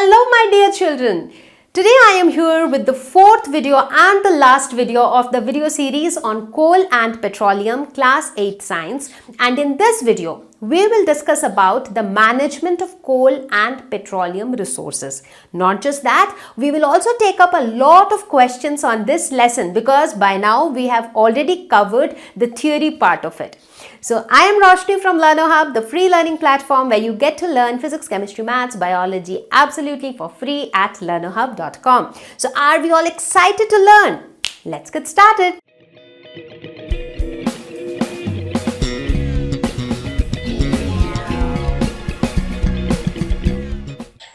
Hello my dear children. Today I am here with the fourth video and the last video of the video series on coal and petroleum class 8 science, and in this video we will discuss about the management of coal and petroleum resources. Not just that, we will also take up a lot of questions on this lesson because by now we have already covered the theory part of it. So I am Roshni from Learner Hub, the free learning platform where you get to learn physics, chemistry, maths, biology absolutely for free at learnerhub.com. So are we all excited to learn? Let's get started.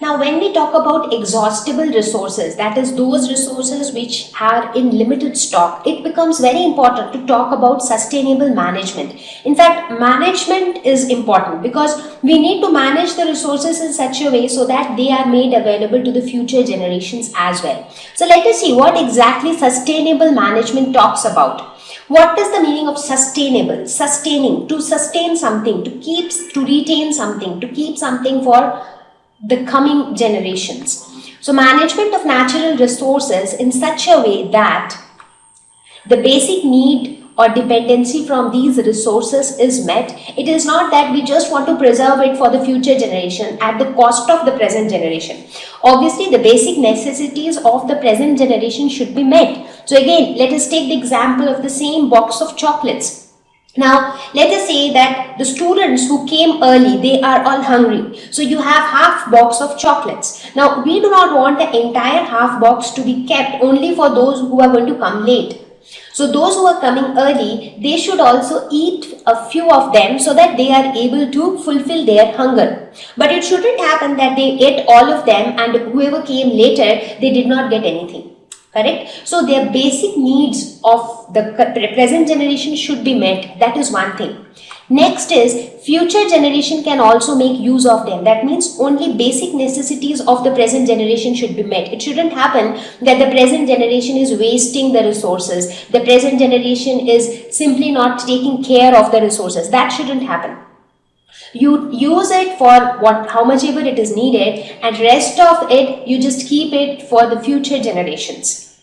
Now, when we talk about exhaustible resources, that is those resources which are in limited stock, it becomes very important to talk about sustainable management. In fact, management is important because we need to manage the resources in such a way so that they are made available to the future generations as well. So let us see what exactly sustainable management talks about. What is the meaning of sustainable? Sustaining, to sustain something, to retain something, to keep something for the coming generations. So management of natural resources in such a way that the basic need or dependency from these resources is met. It is not that we just want to preserve it for the future generation at the cost of the present generation. Obviously, the basic necessities of the present generation should be met. So again, let us take the example of the same box of chocolates. Now, let us say that the students who came early, they are all hungry. So you have half box of chocolates. Now, we do not want the entire half box to be kept only for those who are going to come late. So those who are coming early, they should also eat a few of them so that they are able to fulfill their hunger. But it shouldn't happen that they ate all of them and whoever came later, they did not get anything. Correct? So their basic needs of the present generation should be met. That is one thing. Next is future generation can also make use of them. That means only basic necessities of the present generation should be met. It shouldn't happen that the present generation is wasting the resources. The present generation is simply not taking care of the resources. That shouldn't happen. You use it for how much ever it is needed, and rest of it you just keep it for the future generations.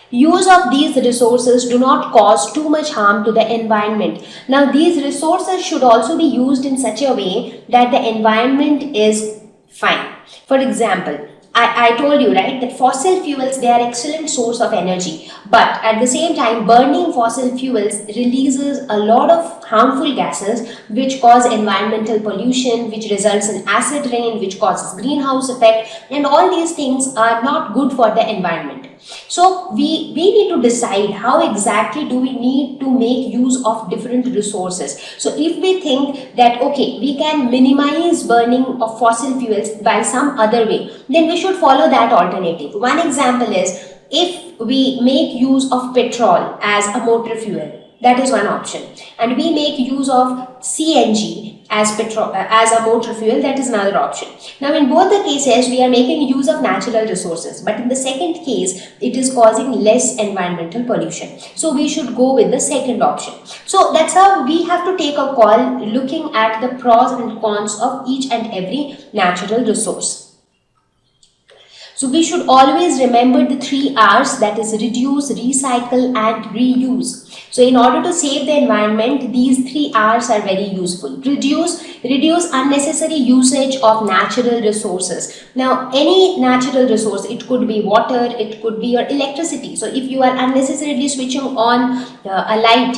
Use of these resources do not cause too much harm to the environment. Now these resources should also be used in such a way that the environment is fine. For example, I told you, right, that fossil fuels, they are excellent source of energy, but at the same time burning fossil fuels releases a lot of harmful gases which cause environmental pollution, which results in acid rain, which causes greenhouse effect, and all these things are not good for the environment. So we need to decide how exactly do we need to make use of different resources. So if we think that okay, we can minimize burning of fossil fuels by some other way, then we should follow that alternative. One example is if we make use of petrol as a motor fuel. That is one option, and we make use of CNG as a motor fuel. That is another option. Now in both the cases we are making use of natural resources, but in the second case it is causing less environmental pollution, so we should go with the second option. So that's how we have to take a call, looking at the pros and cons of each and every natural resource. So we should always remember the 3 R's, that is reduce, recycle and reuse. So in order to save the environment, these 3 R's are very useful. Reduce unnecessary usage of natural resources. Now any natural resource, it could be water, it could be your electricity. So if you are unnecessarily switching on a light,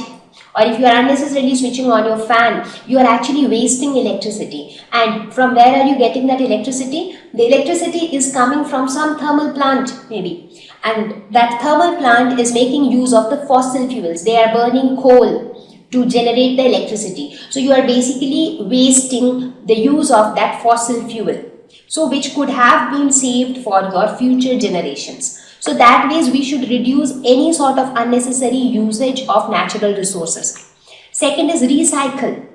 or if you are unnecessarily switching on your fan, you are actually wasting electricity. And from where are you getting that electricity? The electricity is coming from some thermal plant maybe. And that thermal plant is making use of the fossil fuels. They are burning coal to generate the electricity. So you are basically wasting the use of that fossil fuel. So which could have been saved for your future generations. So that means we should reduce any sort of unnecessary usage of natural resources. Second is recycle.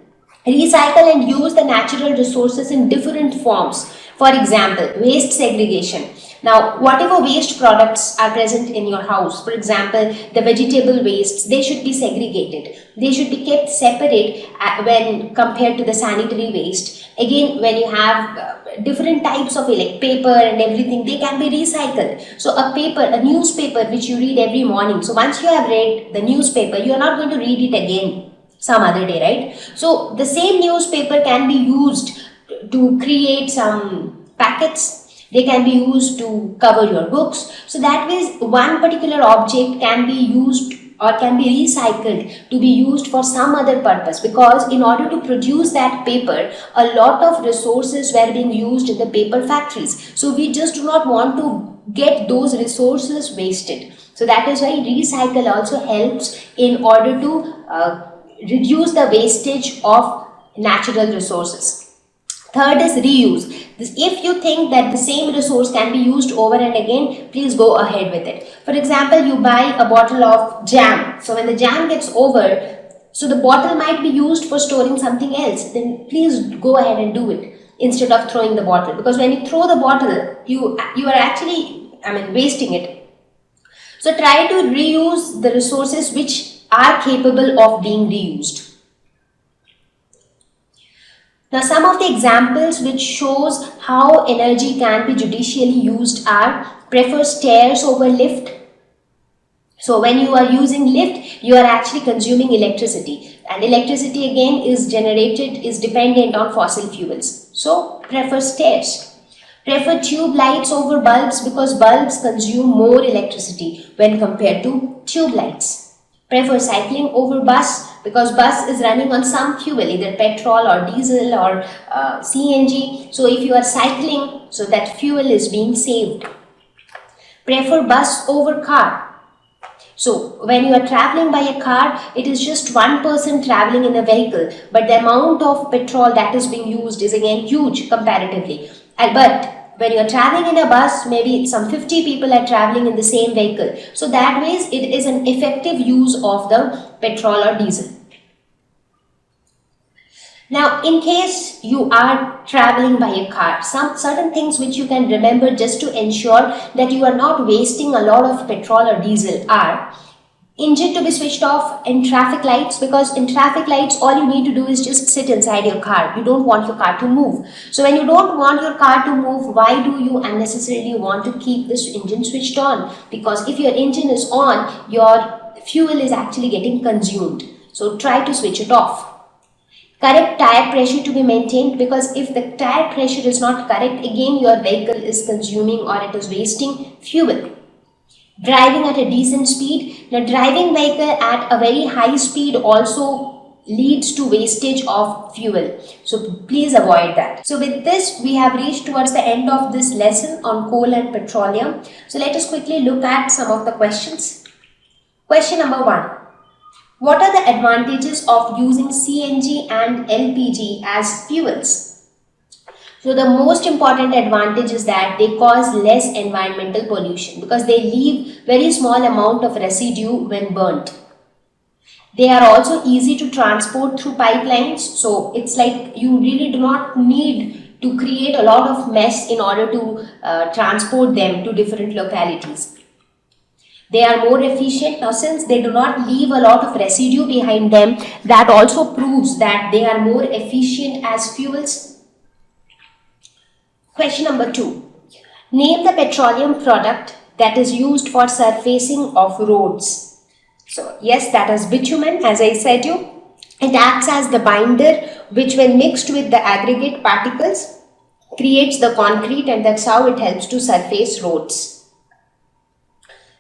Recycle and use the natural resources in different forms. For example, waste segregation. Now, whatever waste products are present in your house, for example, the vegetable wastes, they should be segregated. They should be kept separate when compared to the sanitary waste. Again, when you have different types of like paper and everything, they can be recycled. So a newspaper which you read every morning. So once you have read the newspaper, you are not going to read it again some other day, right? So the same newspaper can be used to create some packets. They can be used to cover your books. So that way one particular object can be used or can be recycled to be used for some other purpose, because in order to produce that paper, a lot of resources were being used in the paper factories. So we just do not want to get those resources wasted. So that is why recycle also helps in order to reduce the wastage of natural resources. Third is reuse. If you think that the same resource can be used over and again, please go ahead with it. For example, you buy a bottle of jam. So when the jam gets over, so the bottle might be used for storing something else. Then please go ahead and do it instead of throwing the bottle. Because when you throw the bottle, you are actually, wasting it. So try to reuse the resources which are capable of being reused. Now, some of the examples which shows how energy can be judicially used are: prefer stairs over lift. So when you are using lift, you are actually consuming electricity, and electricity again is dependent on fossil fuels. So prefer stairs. Prefer tube lights over bulbs, because bulbs consume more electricity when compared to tube lights. Prefer cycling over bus, because bus is running on some fuel, either petrol or diesel or CNG. So if you are cycling, so that fuel is being saved. Prefer bus over car. So when you are traveling by a car, it is just one person traveling in a vehicle, but the amount of petrol that is being used is again huge comparatively. But when you are traveling in a bus, maybe some 50 people are traveling in the same vehicle. So that way it is an effective use of the petrol or diesel. Now, in case you are traveling by a car, some certain things which you can remember just to ensure that you are not wasting a lot of petrol or diesel are: engine to be switched off in traffic lights, because in traffic lights all you need to do is just sit inside your car. You don't want your car to move. So when you don't want your car to move, why do you unnecessarily want to keep this engine switched on? Because if your engine is on, your fuel is actually getting consumed. So try to switch it off. Correct tire pressure to be maintained, because if the tire pressure is not correct, again your vehicle is consuming or it is wasting fuel. Driving at a decent speed. Now, driving vehicle at a very high speed also leads to wastage of fuel. So please avoid that. So with this, we have reached towards the end of this lesson on coal and petroleum. So let us quickly look at some of the questions. Question number 1. What are the advantages of using CNG and LPG as fuels? So the most important advantage is that they cause less environmental pollution, because they leave very small amount of residue when burnt. They are also easy to transport through pipelines. So it's like you really do not need to create a lot of mess in order to transport them to different localities. They are more efficient. Now, since they do not leave a lot of residue behind them, that also proves that they are more efficient as fuels. Question number 2. Name the petroleum product that is used for surfacing of roads. So yes, that is bitumen, as I said you. It acts as the binder, which when mixed with the aggregate particles creates the concrete, and that's how it helps to surface roads.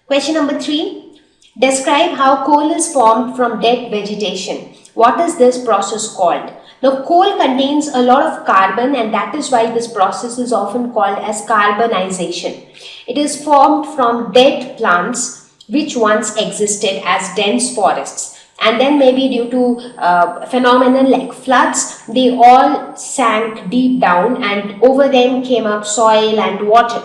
Question number 3. Describe how coal is formed from dead vegetation. What is this process called? Now, coal contains a lot of carbon, and that is why this process is often called as carbonization. It is formed from dead plants which once existed as dense forests, and then maybe due to phenomena like floods, they all sank deep down, and over them came up soil and water.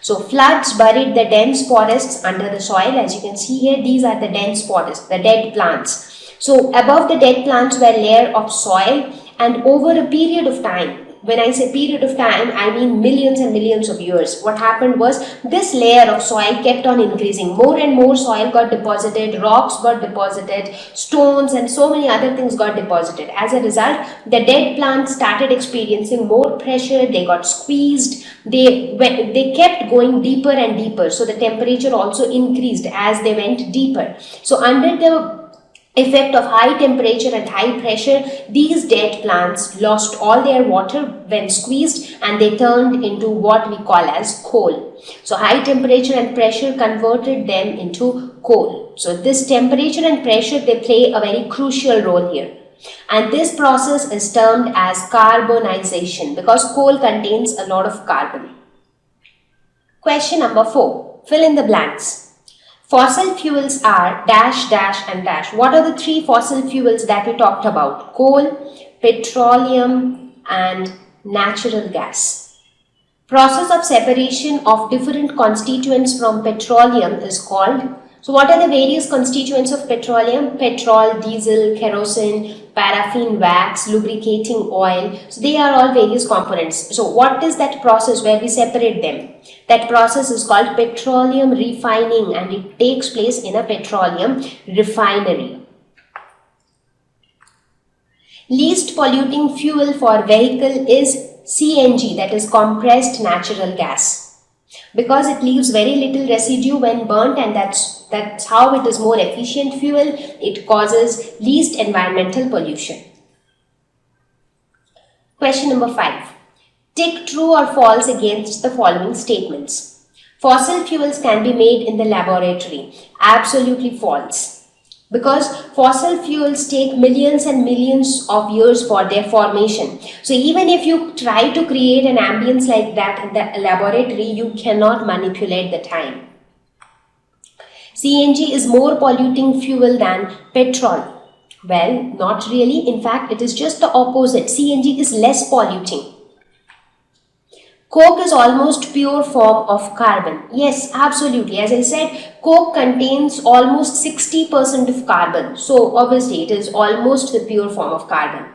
So floods buried the dense forests under the soil. As you can see here, these are the dense forests, the dead plants. So above the dead plants were a layer of soil, and over a period of time, when I say period of time, I mean millions and millions of years. What happened was this layer of soil kept on increasing. More and more soil got deposited, rocks got deposited, stones and so many other things got deposited. As a result, the dead plants started experiencing more pressure, they got squeezed, they kept going deeper and deeper. So the temperature also increased as they went deeper. So under the effect of high temperature and high pressure, these dead plants lost all their water when squeezed and they turned into what we call as coal. So high temperature and pressure converted them into coal. So this temperature and pressure, they play a very crucial role here. And this process is termed as carbonization because coal contains a lot of carbon. Question number 4. Fill in the blanks. Fossil fuels are dash, dash and dash. What are the 3 fossil fuels that we talked about? Coal, petroleum and natural gas. Process of separation of different constituents from petroleum is called. So what are the various constituents of petroleum? Petrol, diesel, kerosene, paraffin, wax, lubricating oil. So they are all various components. So what is that process where we separate them? That process is called petroleum refining and it takes place in a petroleum refinery. Least polluting fuel for vehicle is CNG, that is compressed natural gas, because it leaves very little residue when burnt, and that's how it is more efficient fuel. It causes least environmental pollution. Question number 5. Tick true or false against the following statements. Fossil fuels can be made in the laboratory. Absolutely false. Because fossil fuels take millions and millions of years for their formation. So even if you try to create an ambience like that in the laboratory, you cannot manipulate the time. CNG is more polluting fuel than petrol. Well, not really. In fact, it is just the opposite. CNG is less polluting. Coke is almost pure form of carbon. Yes, absolutely. As I said, Coke contains almost 60% of carbon. So obviously it is almost the pure form of carbon.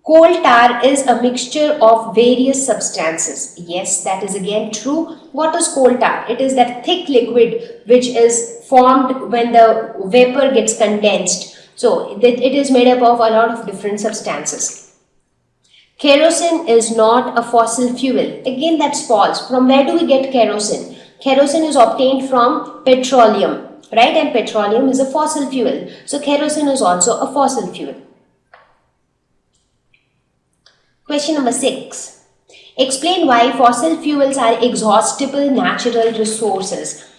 Coal tar is a mixture of various substances. Yes, that is again true. What is coal tar? It is that thick liquid which is formed when the vapor gets condensed. So it is made up of a lot of different substances. Kerosene is not a fossil fuel. Again, that's false. From where do we get kerosene? Kerosene is obtained from petroleum, right? And petroleum is a fossil fuel. So kerosene is also a fossil fuel. Question number 6. Explain why fossil fuels are exhaustible natural resources.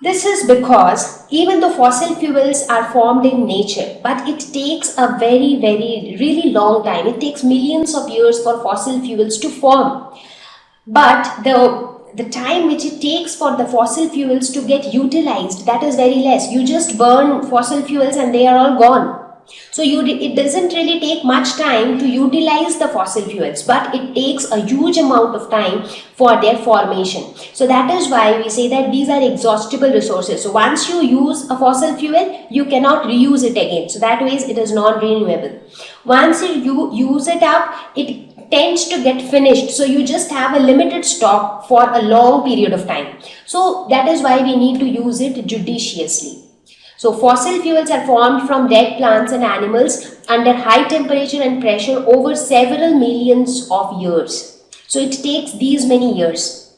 This is because even though fossil fuels are formed in nature, but it takes a really long time. It takes millions of years for fossil fuels to form. But the time which it takes for the fossil fuels to get utilized, that is very less. You just burn fossil fuels and they are all gone. So it doesn't really take much time to utilize the fossil fuels, but it takes a huge amount of time for their formation. So that is why we say that these are exhaustible resources. So once you use a fossil fuel, you cannot reuse it again. So that way it is non-renewable. Once you use it up, it tends to get finished. So you just have a limited stock for a long period of time. So that is why we need to use it judiciously. So fossil fuels are formed from dead plants and animals under high temperature and pressure over several millions of years. So it takes these many years.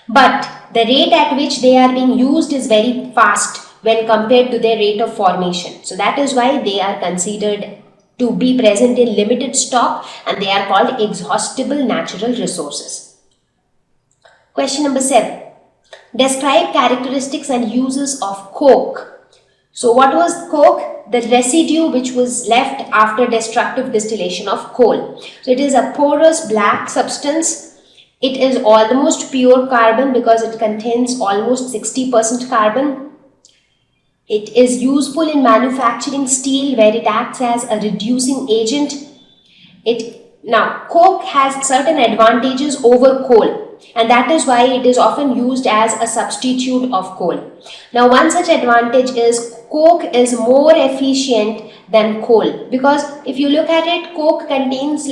But the rate at which they are being used is very fast when compared to their rate of formation. So that is why they are considered to be present in limited stock and they are called exhaustible natural resources. Question number 7. Describe characteristics and uses of coke. So what was coke? The residue which was left after destructive distillation of coal. So it is a porous black substance. It is almost pure carbon because it contains almost 60% carbon. It is useful in manufacturing steel where it acts as a reducing agent. It Now, coke has certain advantages over coal, and that is why it is often used as a substitute of coal. Now, one such advantage is coke is more efficient than coal, because if you look at it, coke contains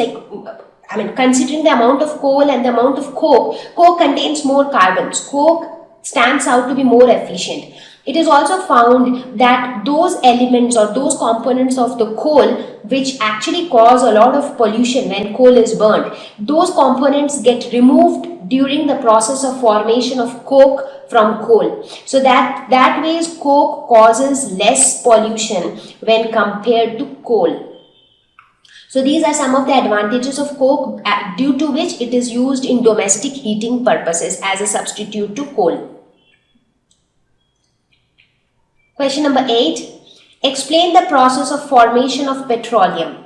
considering the amount of coal and the amount of coke contains more carbons. Coke stands out to be more efficient. It is also found that those elements or those components of the coal which actually cause a lot of pollution when coal is burned, those components get removed during the process of formation of coke from coal. So that ways coke causes less pollution when compared to coal. So these are some of the advantages of coke, due to which it is used in domestic heating purposes as a substitute to coal. Question number 8. Explain the process of formation of petroleum.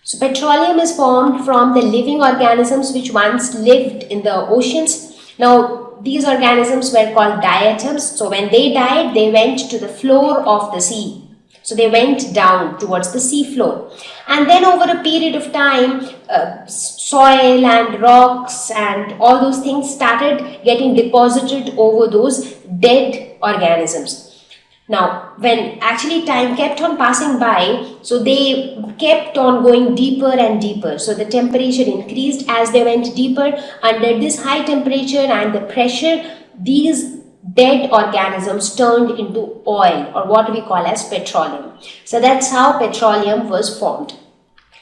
So petroleum is formed from the living organisms which once lived in the oceans. Now these organisms were called diatoms. So when they died, they went to the floor of the sea. So they went down towards the sea floor. And then over a period of time, soil and rocks and all those things started getting deposited over those dead organisms. Now, when actually time kept on passing by, so they kept on going deeper and deeper. So the temperature increased as they went deeper. Under this high temperature and the pressure, these dead organisms turned into oil, or what we call as petroleum. So that's how petroleum was formed.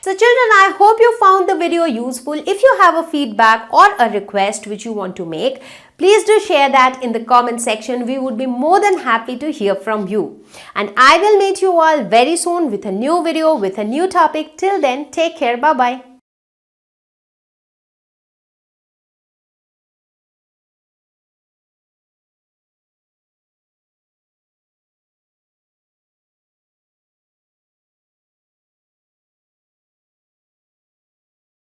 So children, I hope you found the video useful. If you have a feedback or a request which you want to make, please do share that in the comment section. We would be more than happy to hear from you. And I will meet you all very soon with a new video, with a new topic. Till then, take care. Bye-bye.